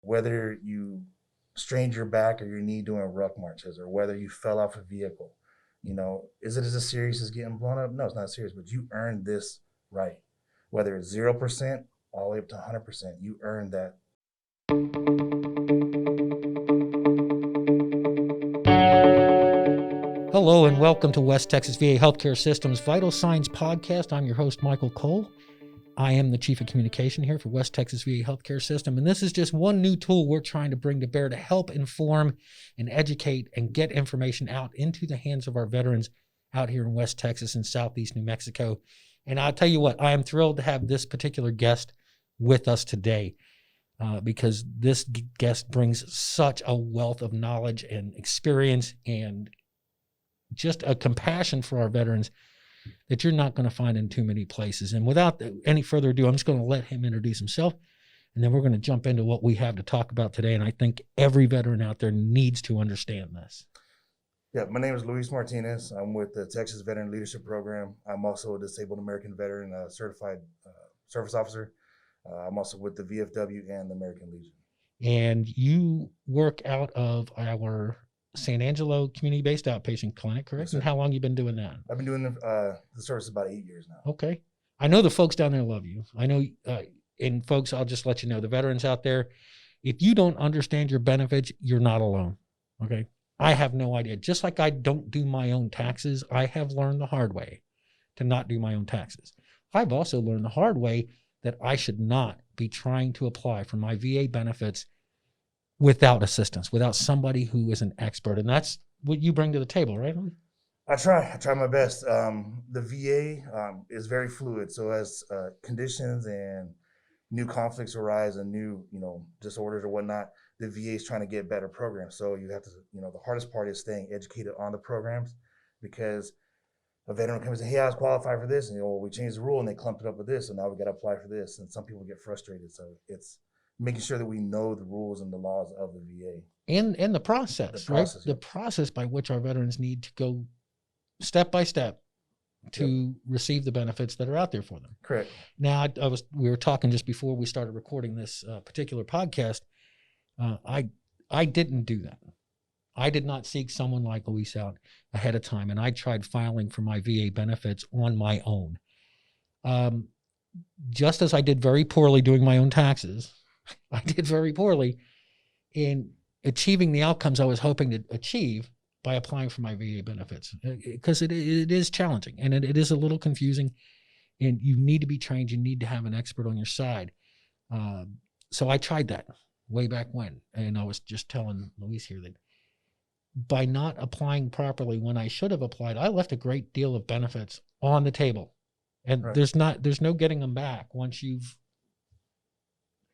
whether you strained your back or your knee doing ruck marches, or whether you fell off a vehicle. Is it as serious as getting blown up? No, it's not serious, but you earned this right. Whether it's 0% all the way up to 100%, you earned that. Hello and welcome to West Texas VA Healthcare System's Vital Signs Podcast. I'm your host, Michael Cole. I am the Chief of Communication here for West Texas VA Healthcare System, and this is just one new tool we're trying to bring to bear to help inform and educate and get information out into the hands of our veterans out here in West Texas and Southeast New Mexico. And I'll tell you what, I am thrilled to have this particular guest with us today because this guest brings such a wealth of knowledge and experience and just a compassion for our veterans that you're not going to find in too many places. And without any further ado, I'm just going to let him introduce himself, and then we're going to jump into what we have to talk about today. And I think every veteran out there needs to understand this. Yeah, my name is Luis Martinez. I'm with the Texas Veteran Leadership Program. I'm also a disabled American veteran, certified service officer. I'm also with the VFW and the American Legion. And you work out of our San Angelo community-based outpatient clinic, correct? Yes, and how long you been doing that? I've been doing the service about 8 years now. Okay. I know the folks down there love you. I know, and folks, I'll just let you know, the veterans out there, if you don't understand your benefits, you're not alone, okay? I have no idea. Just like I don't do my own taxes, I have learned the hard way to not do my own taxes. I've also learned the hard way that I should not be trying to apply for my VA benefits without assistance, without somebody who is an expert. And that's what you bring to the table, right? I try my best. The VA is very fluid. So as conditions and new conflicts arise and new, disorders or whatnot, the VA is trying to get better programs. So you have to, the hardest part is staying educated on the programs, because a veteran comes and say, hey, I was qualified for this. And, we changed the rule and they clumped it up with this. So now we got to apply for this. And some people get frustrated. So it's making sure that we know the rules and the laws of the VA. And the process, right? Yeah. The process by which our veterans need to go step by step to receive the benefits that are out there for them. Correct. Now, we were talking just before we started recording this particular podcast. I didn't do that. I did not seek someone like Luis out ahead of time, and I tried filing for my VA benefits on my own. Just as I did very poorly doing my own taxes, I did very poorly in achieving the outcomes I was hoping to achieve by applying for my VA benefits, because it is challenging and it is a little confusing, and you need to be trained. You need to have an expert on your side. So I tried that way back when, and I was just telling Luis here that by not applying properly when I should have applied, I left a great deal of benefits on the table, and right. There's no getting them back once you've.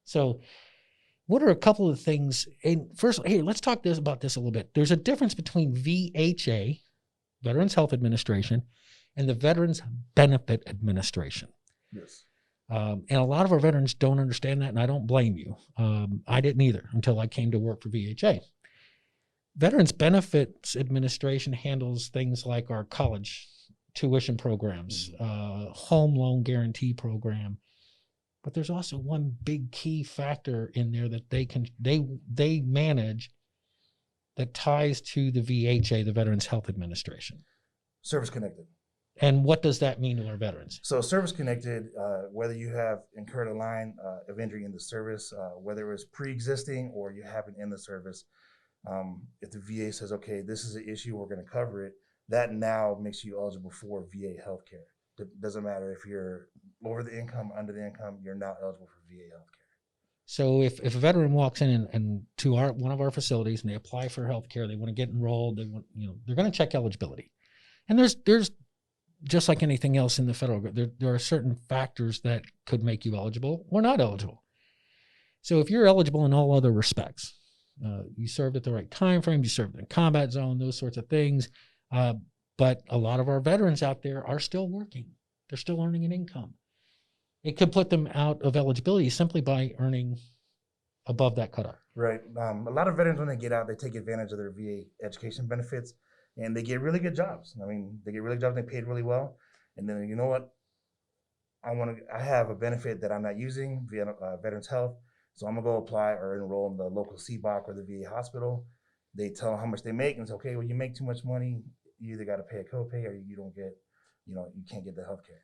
So what are a couple of things? And first, hey, let's talk about this a little bit. There's a difference between VHA, Veterans Health Administration, and the Veterans Benefit Administration. Yes. And a lot of our veterans don't understand that, and I don't blame you. I didn't either until I came to work for VHA. Veterans Benefits Administration handles things like our college tuition programs, home loan guarantee program. But there's also one big key factor in there that they manage that ties to the VHA, the Veterans Health Administration. Service connected. And what does that mean to our veterans? So service connected, whether you have incurred a line of injury in the service, whether it was pre-existing or you happen in the service, if the VA says, okay, this is an issue, we're going to cover it, that now makes you eligible for VA healthcare. It doesn't matter if you're over the income, under the income, you're now eligible for VA healthcare. So if a veteran walks in and to one of our facilities and they apply for healthcare, they want to get enrolled, they're going to check eligibility. And there's just like anything else in the federal, there are certain factors that could make you eligible or not eligible. So if you're eligible in all other respects, you served at the right time frame, you served in a combat zone, those sorts of things. But a lot of our veterans out there are still working. They're still earning an income. It could put them out of eligibility simply by earning above that cutoff. Right. A lot of veterans, when they get out, they take advantage of their VA education benefits, and they get really good jobs. They get really good jobs, and they paid really well. And then, you know what? I have a benefit that I'm not using via Veterans Health. So I'm gonna go apply or enroll in the local CBOC or the VA hospital. They tell them how much they make, and it's okay. Well, you make too much money, you either got to pay a copay or you don't get, you can't get the healthcare.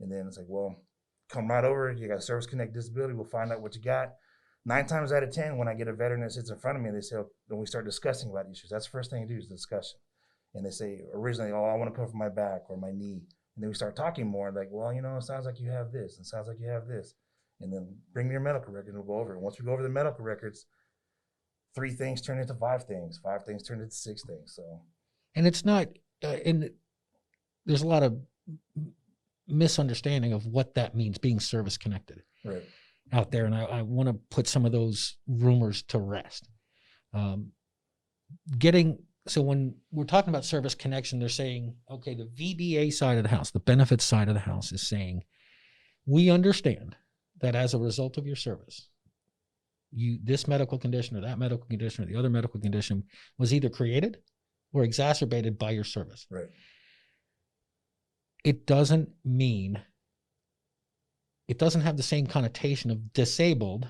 And then it's like, well, come right over. You got Service Connect Disability. We'll find out what you got. 9 times out of 10, when I get a veteran that sits in front of me, they say, when we start discussing about issues, that's the first thing you do is discussion. And they say originally, oh, I want to come from my back or my knee. And then we start talking more like, well, it sounds like you have this, and sounds like you have this. And then bring me your medical record and we'll go over it. And once we go over the medical records, 3 things turn into 5 things, 5 things turn into 6 things. So, and it's not, there's a lot of misunderstanding of what that means, being service connected out there. And I want to put some of those rumors to rest. So when we're talking about service connection, they're saying, okay, the VBA side of the house, the benefits side of the house is saying, we understand that as a result of your service, this medical condition or that medical condition or the other medical condition was either created or exacerbated by your service. Right. It doesn't have the same connotation of disabled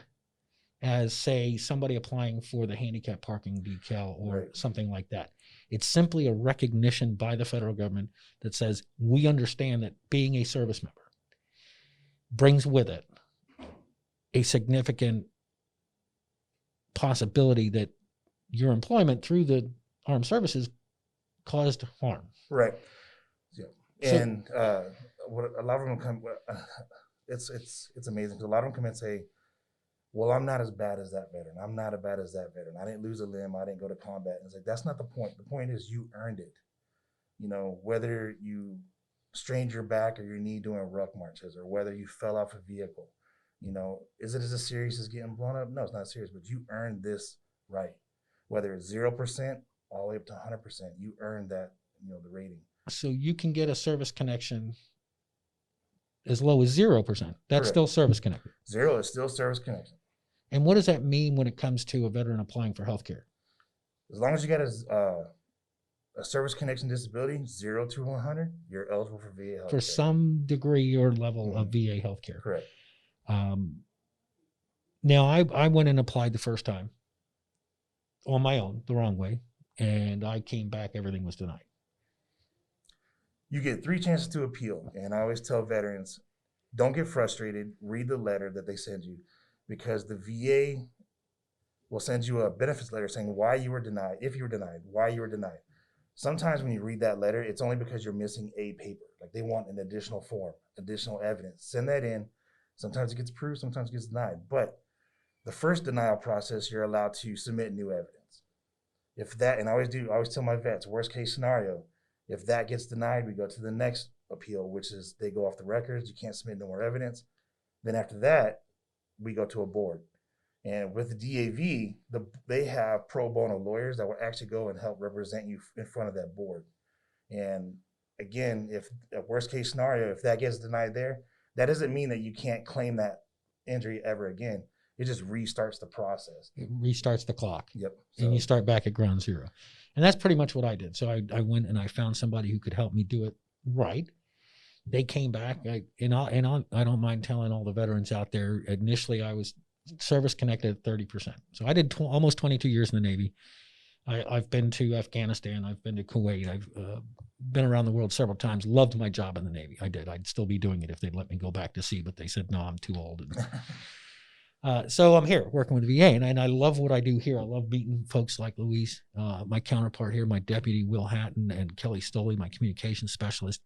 as, say, somebody applying for the handicap parking decal or something like that. It's simply a recognition by the federal government that says, we understand that being a service member brings with it a significant possibility that your employment through the armed services caused harm. Right. Yeah. And what a lot of them come, it's amazing because a lot of them come and say, well, I'm not as bad as that veteran. I'm not as bad as that veteran. I didn't lose a limb. I didn't go to combat. And it's like, that's not the point. The point is you earned it. Whether you strained your back or your knee doing ruck marches, or whether you fell off a vehicle, is it as serious as getting blown up? No, it's not serious, but you earned this right. Whether it's 0% all the way up to 100%, you earned that, the rating. So you can get a service connection as low as 0%. That's still service connected. 0 is still service connection. And what does that mean when it comes to a veteran applying for health care? As long as you got a service connection disability, 0 to 100, you're eligible for VA health care. For some degree or level of VA health care. Correct. Now, I went and applied the first time on my own, the wrong way, and I came back, everything was denied. You get 3 chances to appeal, and I always tell veterans, don't get frustrated, read the letter that they send you, because the VA will send you a benefits letter saying why you were denied, if you were denied, why you were denied. Sometimes when you read that letter, it's only because you're missing a paper. Like they want an additional form, additional evidence. Send that in. Sometimes it gets approved, sometimes it gets denied. But the first denial process, you're allowed to submit new evidence. If that, and I always tell my vets, worst case scenario, if that gets denied, we go to the next appeal, which is they go off the records, you can't submit no more evidence. Then after that, we go to a board. And with the DAV, they have pro bono lawyers that will actually go and help represent you in front of that board. And again, if a worst case scenario, if that gets denied there, that doesn't mean that you can't claim that injury ever again. It just restarts the process. It restarts the clock. Yep. And you start back at ground zero. And that's pretty much what I did. So I went and I found somebody who could help me do it right. They came back. I don't mind telling all the veterans out there, initially I was service connected at 30%. So I did almost 22 years in the Navy. I've been to Afghanistan. I've been to Kuwait. I've been around the world several times. Loved my job in the Navy. I did. I'd still be doing it if they'd let me go back to sea, but they said, no, I'm too old. So I'm here working with the VA, and I love what I do here. I love meeting folks like Luis, my counterpart here, my deputy, Will Hatton, and Kelly Stoley, my communications specialist,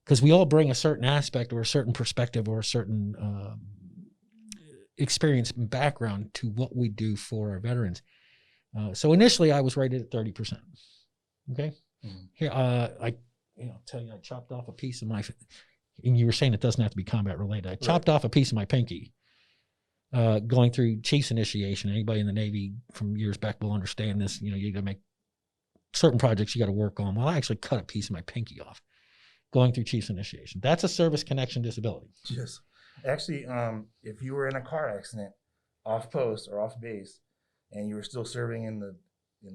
because we all bring a certain aspect or a certain perspective or a certain experience and background to what we do for our veterans. So initially I was rated at 30%. Okay. Mm-hmm. Here, I tell you, I chopped off a piece of my, and you were saying it doesn't have to be combat related. I chopped off a piece of my pinky, going through Chiefs initiation. Anybody in the Navy from years back will understand this. You got to make certain projects you got to work on. Well, I actually cut a piece of my pinky off going through Chiefs initiation. That's a service connection disability. Yes. Actually, if you were in a car accident off post or off base and you were still serving in the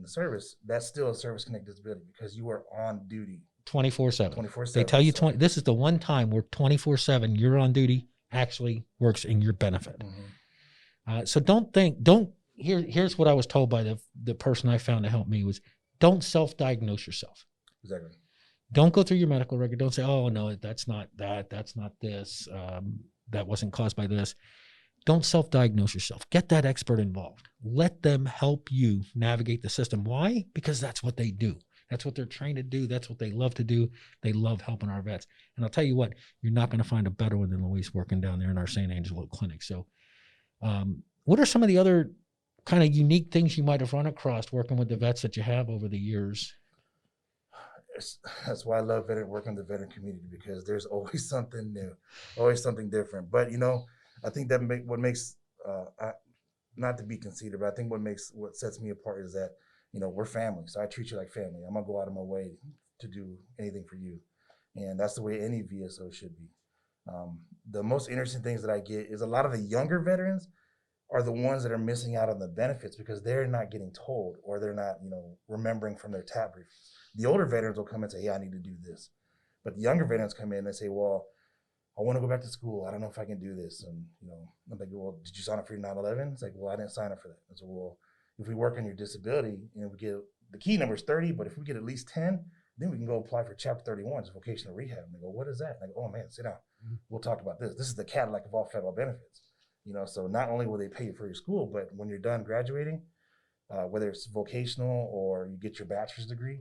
service, that's still a service connected disability because you were on duty 24/7. 24/7. They tell you this is the one time where 24/7 you're on duty actually works in your benefit. So here's what I was told by the person I found to help me was, don't self-diagnose yourself. Exactly. Don't go through your medical record. Don't say, oh, no, that's not that. That's not this. That wasn't caused by this. Don't self-diagnose yourself. Get that expert involved. Let them help you navigate the system. Why? Because that's what they do. That's what they're trained to do. That's what they love to do. They love helping our vets. And I'll tell you what, you're not going to find a better one than Luis working down there in our St. Angelo clinic. So what are some of the other kind of unique things you might have run across working with the vets that you have over the years? That's why I love working with the veteran community, because there's always something new, always something different. But, I think that what makes, not to be conceited, but I think what sets me apart is that, we're family. So I treat you like family. I'm going to go out of my way to do anything for you. And that's the way any VSO should be. The most interesting things that I get is a lot of the younger veterans are the ones that are missing out on the benefits because they're not getting told, or they're not, remembering from their TAP briefings. The older veterans will come and say, yeah, I need to do this. But the younger veterans come in and say, well, I want to go back to school. I don't know if I can do this. And, I'm like, well, did you sign up for your 9/11? It's like, well, I didn't sign up for that. I said, well, if we work on your disability, we get, the key number is 30, but if we get at least 10, then we can go apply for Chapter 31, it's vocational rehab. And they go, what is that? And I go, oh man, sit down. Mm-hmm. We'll talk about this. This is the Cadillac of all federal benefits. So not only will they pay you for your school, but when you're done graduating, whether it's vocational or you get your bachelor's degree,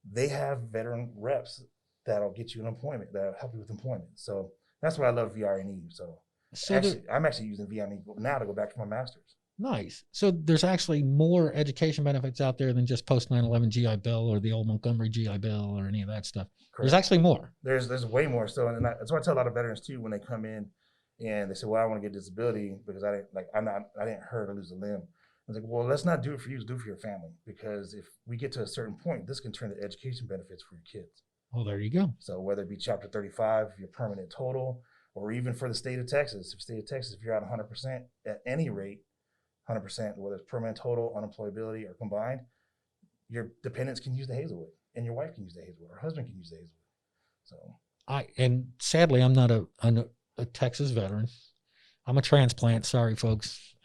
they have veteran reps that'll get you an employment, that'll help you with employment. So that's why I love VRNE. So I'm actually using VRNE now to go back to my master's. Nice. So there's actually more education benefits out there than just post 9/11 GI Bill or the old Montgomery GI Bill or any of that stuff. Correct. There's actually more. There's way more. So, and that's why I tell a lot of veterans too, when they come in and they say, well, I want to get disability because I didn't hurt or lose a limb. I was like, well, let's not do it for you, let's do it for your family. Because if we get to a certain point, this can turn to education benefits for your kids. Oh, there you go. So whether it be Chapter 35, your permanent total, or even for the state of Texas, if you're at 100% at any rate, 100%, whether it's permanent total, unemployability, or combined, your dependents can use the Hazelwood, and your wife can use the Hazelwood, or husband can use the Hazelwood. So, and sadly, I'm not a Texas veteran. I'm a transplant. Sorry, folks.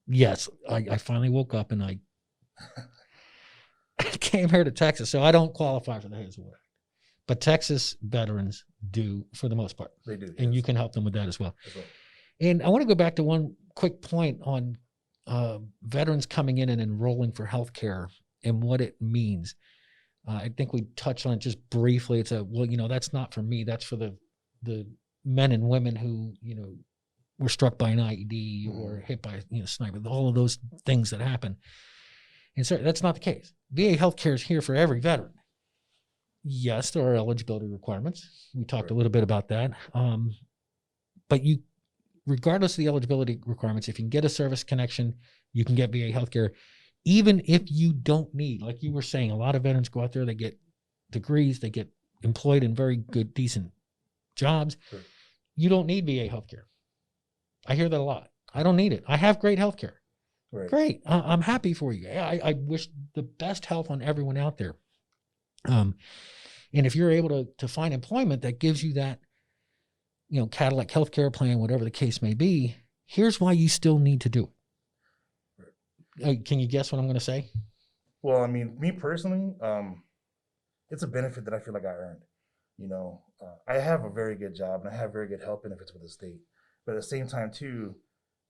Yes, I finally woke up and I came here to Texas, so I don't qualify for the Hazelwood. But Texas veterans do, for the most part. They do. And you can help them with that as well. And I want to go back to one quick point on veterans coming in and enrolling for healthcare and what it means. I think we touched on it just briefly. It's that's not for me. That's for the men and women who, were struck by an IED or hit by a sniper, all of those things that happen. And so that's not the case. VA healthcare is here for every veteran. Yes, there are eligibility requirements. We talked a little bit about that. But regardless of the eligibility requirements, if you can get a service connection, you can get VA healthcare, even if you don't need, like you were saying, a lot of veterans go out there, they get degrees, they get employed in very good, decent jobs. Sure. You don't need VA healthcare. I hear that a lot. I don't need it. I have great healthcare. Right. Great. I'm happy for you. I wish the best health on everyone out there. And if you're able to find employment that gives you that, Cadillac healthcare plan, whatever the case may be, here's why you still need to do it. Can you guess what I'm going to say? Well, I mean, me personally, it's a benefit that I feel like I earned. I have a very good job and I have very good health benefits with the state. But at the same time, too,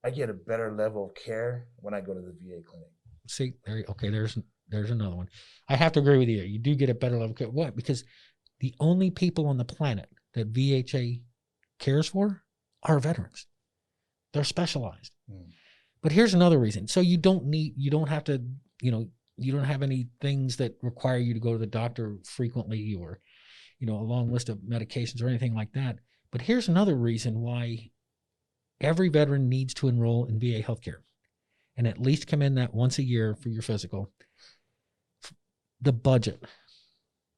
I get a better level of care when I go to the VA clinic. See, there's another one. I have to agree with you. You do get a better level of care. What? Because the only people on the planet that VHA cares for are veterans. They're specialized. But here's another reason. So you don't have to, you don't have any things that require you to go to the doctor frequently or, a long list of medications or anything like that. But here's another reason why every veteran needs to enroll in VA healthcare and at least come in that once a year for your physical. The budget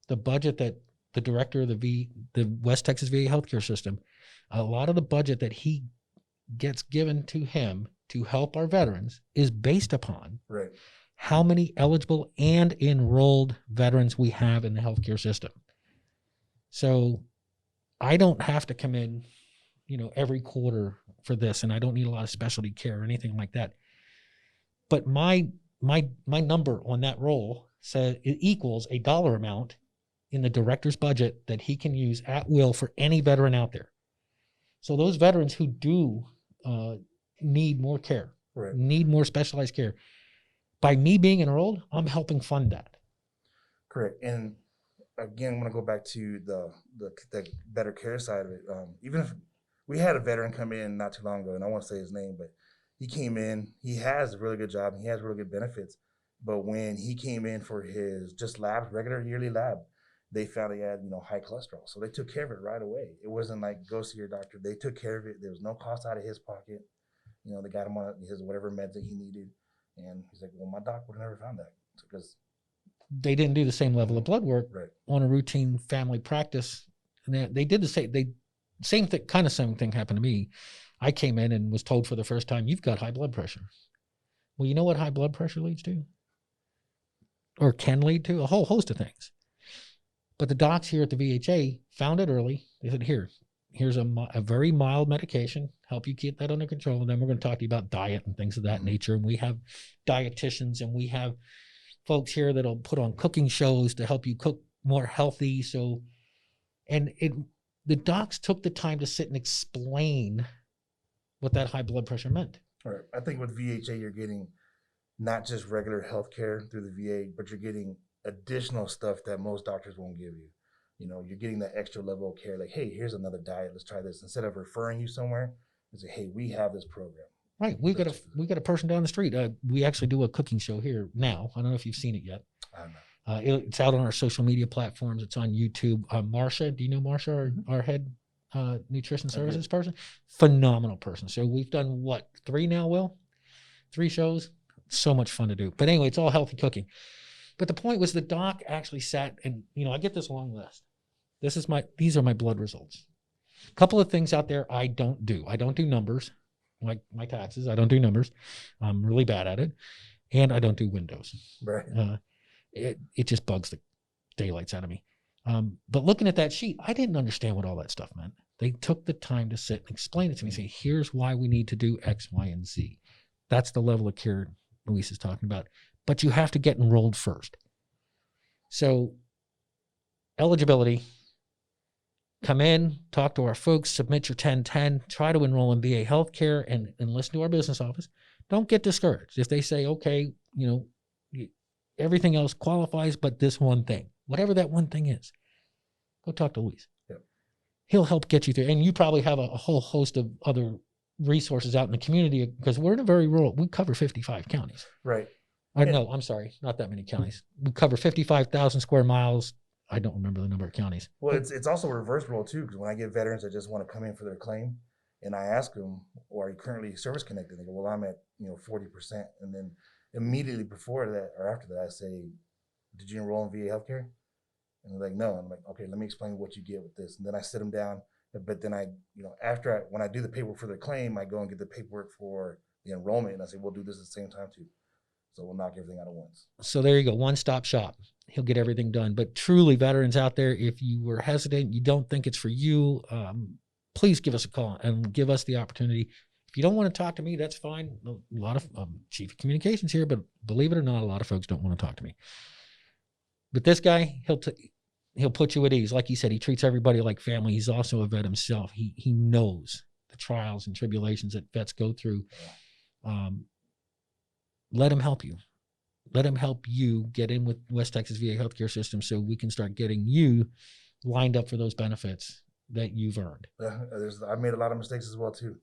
that the director of the West Texas VA healthcare system, a lot of the budget that he gets given to him to help our veterans is based upon how many eligible and enrolled veterans we have in the healthcare system. So I don't have to come in every quarter for this, and I don't need a lot of specialty care or anything like that. But my number on that roll says it equals a dollar amount in the director's budget that he can use at will for any veteran out there. So those veterans who do need more care, Right. need more specialized care, by me being enrolled, I'm helping fund that. Correct. And again, I'm going to go back to the better care side of it. Even if we had a veteran come in not too long ago, and I won't say his name, but he came in, he has a really good job, he has really good benefits. But when he came in for his just lab, regular yearly lab, they found he had, high cholesterol. So they took care of it right away. It wasn't like, go see your doctor. They took care of it. There was no cost out of his pocket. They got him on his whatever meds that he needed. And he's like, well, my doc would have never found that. Because they didn't do the same level of blood work right. on a routine family practice. And they did the same thing, kind of same thing happened to me. I came in and was told for the first time, you've got high blood pressure. Well, you know what high blood pressure leads to? Or can lead to? A whole host of things. But the docs here at the VHA found it early. They said, here's a very mild medication, help you get that under control. And then we're going to talk to you about diet and things of that nature. And we have dietitians and we have folks here that'll put on cooking shows to help you cook more healthy. The docs took the time to sit and explain what that high blood pressure meant. All right. I think with VHA, you're getting not just regular health care through the VA, but you're getting additional stuff that most doctors won't give you. You're getting that extra level of care. Like, hey, here's another diet. Let's try this. Instead of referring you somewhere, they say, hey, we have this program. Right. We got a person down the street. We actually do a cooking show here now. I don't know if you've seen it yet. I don't know. It's out on our social media platforms. It's on YouTube. Marsha, do you know Marsha, our head nutrition services person? Phenomenal person. So we've done 3 now, Will? 3 shows. So much fun to do. But anyway, it's all healthy cooking. But the point was the doc actually sat and, I get this long list. These are my blood results. A couple of things out there I don't do. I don't do numbers, like my taxes. I don't do numbers. I'm really bad at it. And I don't do windows. Right. It just bugs the daylights out of me. But looking at that sheet, I didn't understand what all that stuff meant. They took the time to sit and explain it to me. Say, here's why we need to do X, Y, and Z. That's the level of care Luis is talking about. But you have to get enrolled first. So eligibility, come in, talk to our folks, submit your 1010, try to enroll in VA healthcare and listen to our business office. Don't get discouraged. If they say, okay, everything else qualifies, but this one thing, whatever that one thing is, go talk to Luis. Yep. He'll help get you through. And you probably have a whole host of other resources out in the community because we're in a very rural, we cover 55 counties. Right. No, I'm sorry, not that many counties. We cover 55,000 square miles. I don't remember the number of counties. Well, it's also a reverse role too, because when I get veterans that just want to come in for their claim, and I ask them, "Or are you currently service connected?" They go, "Well, I'm at 40%," and then immediately before that or after that, I say, "Did you enroll in VA healthcare?" And they're like, "No." I'm like, "Okay, let me explain what you get with this," and then I sit them down. But then when I do the paperwork for their claim, I go and get the paperwork for the enrollment, and I say, "We'll do this at the same time too." So we'll knock everything out at once. So there you go. One-stop shop. He'll get everything done. But truly, veterans out there, if you were hesitant, you don't think it's for you, please give us a call and give us the opportunity. If you don't want to talk to me, that's fine. A lot of chief of communications here, but believe it or not, a lot of folks don't want to talk to me. But this guy, he'll put you at ease. Like he said, he treats everybody like family. He's also a vet himself. He knows the trials and tribulations that vets go through. Let him help you. Let him help you get in with West Texas VA healthcare system so we can start getting you lined up for those benefits that you've earned. I made a lot of mistakes as well too.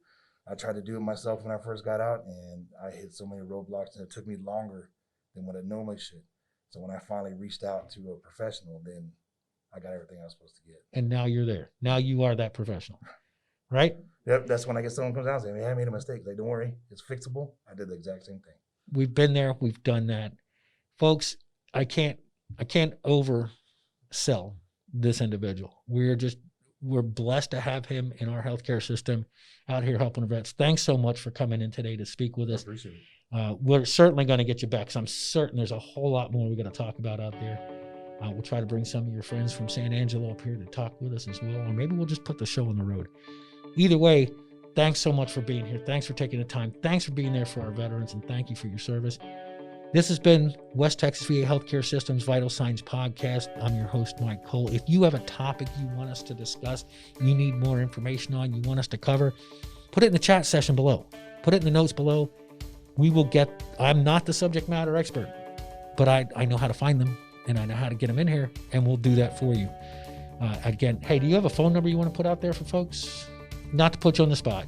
I tried to do it myself when I first got out, and I hit so many roadblocks, and it took me longer than what it normally should. So when I finally reached out to a professional, then I got everything I was supposed to get. And now you're there. Now you are that professional, right? Yep. That's when I get someone comes out and says, "Hey, I made a mistake." Like, don't worry, it's fixable. I did the exact same thing. We've been there. We've done that. Folks, I can't oversell this individual. We're blessed to have him in our healthcare system out here helping vets. Thanks so much for coming in today to speak with us. I appreciate it. We're certainly going to get you back, because I'm certain there's a whole lot more we're going to talk about out there. We'll try to bring some of your friends from San Angelo up here to talk with us as well, or maybe we'll just put the show on the road. Either way, thanks so much for being here. Thanks for taking the time. Thanks for being there for our veterans, and thank you for your service. This has been West Texas VA Healthcare Systems Vital Signs Podcast. I'm your host, Mike Cole. If you have a topic you want us to discuss, you need more information on, you want us to cover, put it in the chat session below. Put it in the notes below. I'm not the subject matter expert, but I know how to find them, and I know how to get them in here, and we'll do that for you. Again, hey, do you have a phone number you want to put out there for folks? Not to put you on the spot.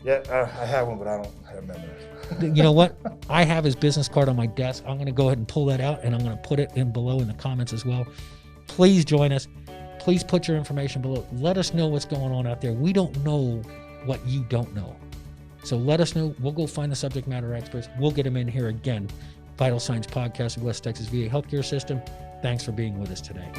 Yeah, I have one, but I don't have it memorized. You know what? I have his business card on my desk. I'm going to go ahead and pull that out, and I'm going to put it in below in the comments as well. Please join us. Please put your information below. Let us know what's going on out there. We don't know what you don't know. So let us know. We'll go find the subject matter experts. We'll get them in here again. Vital Signs Podcast of West Texas VA Healthcare System. Thanks for being with us today.